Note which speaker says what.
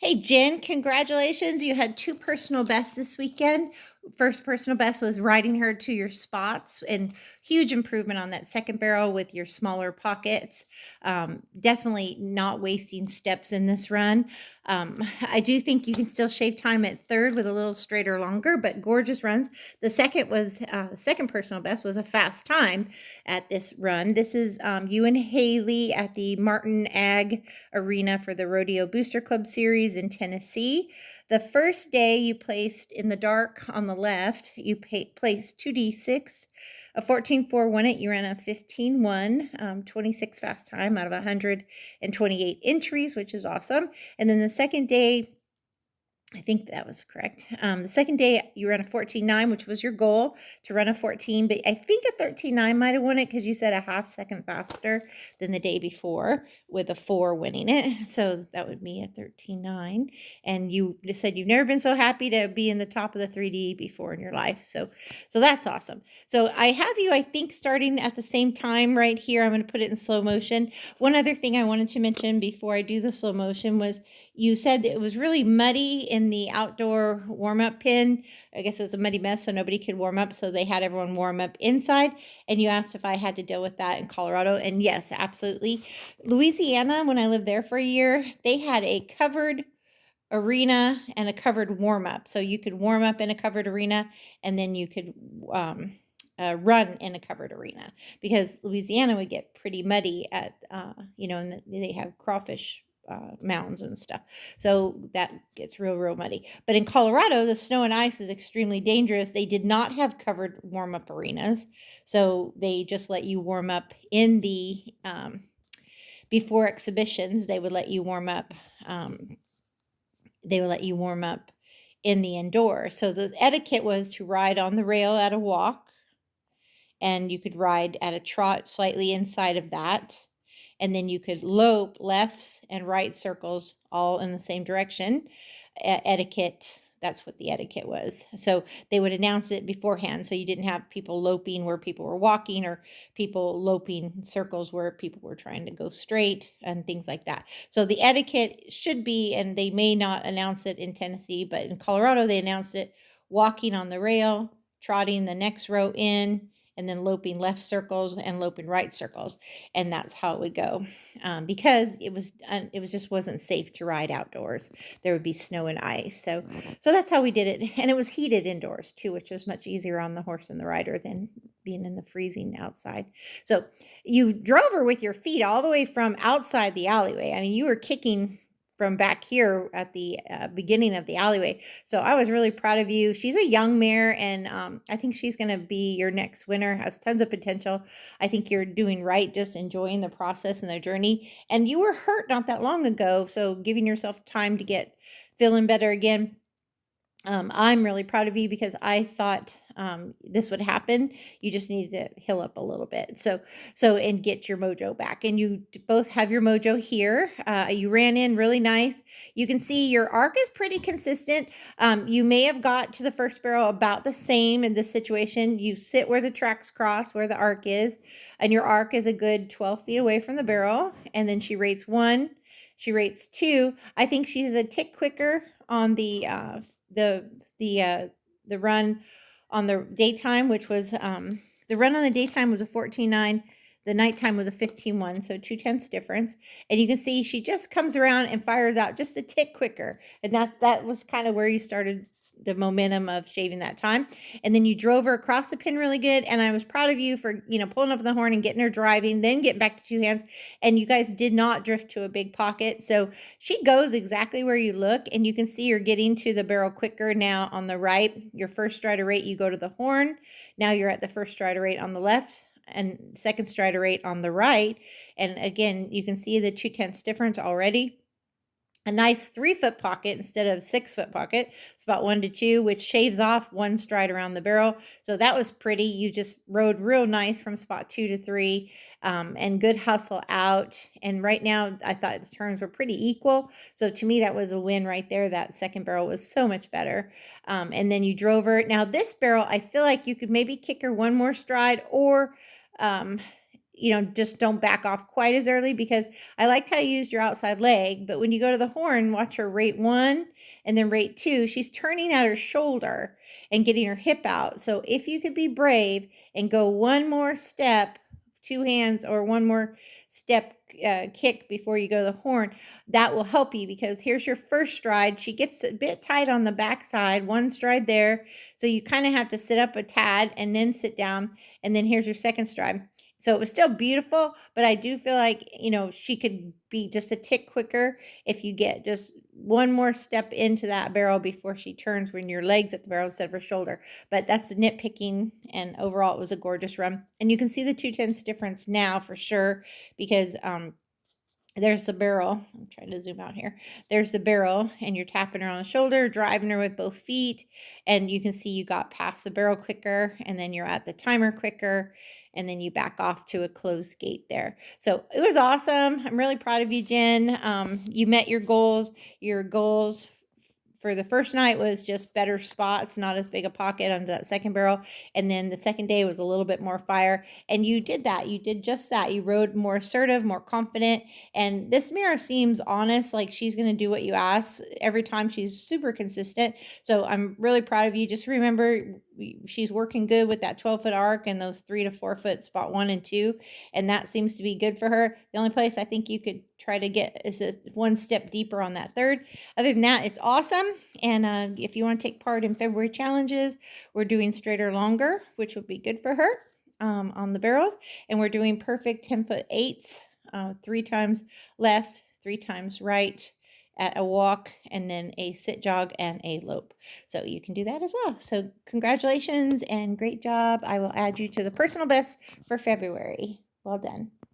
Speaker 1: Hey, Jen, congratulations. You had two personal bests this weekend. First personal best was riding her to your spots and huge improvement on that second barrel with your smaller pockets. Definitely not wasting steps in this run. I do think you can still shave time at third with a little straighter longer, but gorgeous runs. The second personal best was a fast time at this run. This is you and Haley at the Martin Ag Arena for the Rodeo Booster Club Series in Tennessee. The first day you placed in the dark on the left, you placed 2d6. A 14.4 won it. You ran a 15.1, 26 fast time out of 128 entries, which is awesome. And then the second day, I think that was correct. The second day you ran a 14.9, which was your goal to run a 14, but I think a 13.9 might have won it because you said a half second faster than the day before with a 4 winning it. So that would be a 13.9. And you said you've never been so happy to be in the top of the 3D before in your life. So that's awesome. So I have you, I think, starting at the same time right here. I'm going to put it in slow motion. One other thing I wanted to mention before I do the slow motion was you said it was really muddy in the outdoor warm-up pin. I guess it was a muddy mess, so nobody could warm up, so they had everyone warm up inside. And you asked if I had to deal with that in Colorado, and yes, absolutely. Louisiana, when I lived there for a year, they had a covered arena and a covered warm-up. So you could warm up in a covered arena, and then you could run in a covered arena, because Louisiana would get pretty muddy at, and they have crawfish mounds and stuff. So that gets real muddy. But in Colorado, the snow and ice is extremely dangerous. They did not have covered warm-up arenas. So they just let you warm up in the, before exhibitions, they would let you warm up. They would let you warm up in the indoor. So the etiquette was to ride on the rail at a walk, and you could ride at a trot slightly inside of that. And then you could lope lefts and right circles all in the same direction. Etiquette, that's what the etiquette was. So they would announce it beforehand, so you didn't have people loping where people were walking, or people loping circles where people were trying to go straight, and things like that. So the etiquette should be, and they may not announce it in Tennessee, but in Colorado they announced it: walking on the rail, trotting the next row in, and then loping left circles and loping right circles. And that's how it would go, because it just wasn't safe to ride outdoors. There would be snow and ice. So that's how we did it. And it was heated indoors too, which was much easier on the horse and the rider than being in the freezing outside. So you drove her with your feet all the way from outside the alleyway. I mean, you were kicking from back here at the beginning of the alleyway. So I was really proud of you. She's a young mare, and I think she's going to be your next winner, has tons of potential. I think you're doing right, just enjoying the process and the journey. And you were hurt not that long ago, so giving yourself time to get feeling better again. I'm really proud of you, because I thought this would happen. You just needed to heal up a little bit. And get your mojo back. And you both have your mojo here. You ran in really nice. You can see your arc is pretty consistent. You may have got to the first barrel about the same in this situation. You sit where the tracks cross, where the arc is, and your arc is a good 12 feet away from the barrel. And then she rates 1. She rates 2. I think she's a tick quicker on the run on the daytime, which was the run on the daytime was a 14.9. The nighttime was a 15.1, so 0.2 difference. And you can see she just comes around and fires out just a tick quicker. And that was kind of where you started the momentum of shaving that time. And then you drove her across the pin really good. And I was proud of you for, pulling up the horn and getting her driving, then getting back to 2 hands. And you guys did not drift to a big pocket. So she goes exactly where you look, and you can see you're getting to the barrel quicker now on the right. Your first strider rate, you go to the horn. Now you're at the first strider rate on the left and second strider rate on the right. And again, you can see the 0.2 difference already. A nice 3-foot pocket instead of 6-foot pocket. It's about 1 to 2, which shaves off 1 stride around the barrel. So that was pretty. You just rode real nice from spot 2 to 3, and good hustle out. And right now, I thought the turns were pretty equal. So to me, that was a win right there. That second barrel was so much better. And then you drove her. Now this barrel, I feel like you could maybe kick her 1 more stride, or just don't back off quite as early, because I liked how you used your outside leg, but when you go to the horn, watch her rate 1 and then rate 2. She's turning at her shoulder and getting her hip out. So if you could be brave and go one more step, 2 hands, or one more step kick before you go to the horn, that will help you, because here's your first stride. She gets a bit tight on the backside, one stride there. So you kind of have to sit up a tad and then sit down. And then here's your second stride. So it was still beautiful, but I do feel like, she could be just a tick quicker if you get just one more step into that barrel before she turns, when your leg's at the barrel instead of her shoulder. But that's nitpicking, and overall it was a gorgeous run. And you can see the 2/10 difference now for sure, because there's the barrel. I'm trying to zoom out here. There's the barrel, and you're tapping her on the shoulder, driving her with both feet, and you can see you got past the barrel quicker, and then you're at the timer quicker, and then you back off to a closed gate there. So it was awesome. I'm really proud of you, Jen. You met your goals. Your goals for the first night was just better spots, not as big a pocket under that second barrel. And then the second day was a little bit more fire. And you did that. You did just that. You rode more assertive, more confident. And this mare seems honest, like she's going to do what you ask every time. She's super consistent. So I'm really proud of you. Just remember, she's working good with that 12-foot arc and those 3 to 4 foot spot 1 and 2. And that seems to be good for her. The only place I think you could try to get is one step deeper on that third. Other than that, it's awesome. And if you want to take part in February challenges, we're doing straighter longer, which would be good for her on the barrels. And we're doing perfect 10-foot 8s, 3 times left, 3 times right at a walk, and then a sit jog and a lope. So you can do that as well. So congratulations and great job. I will add you to the personal best for February. Well done.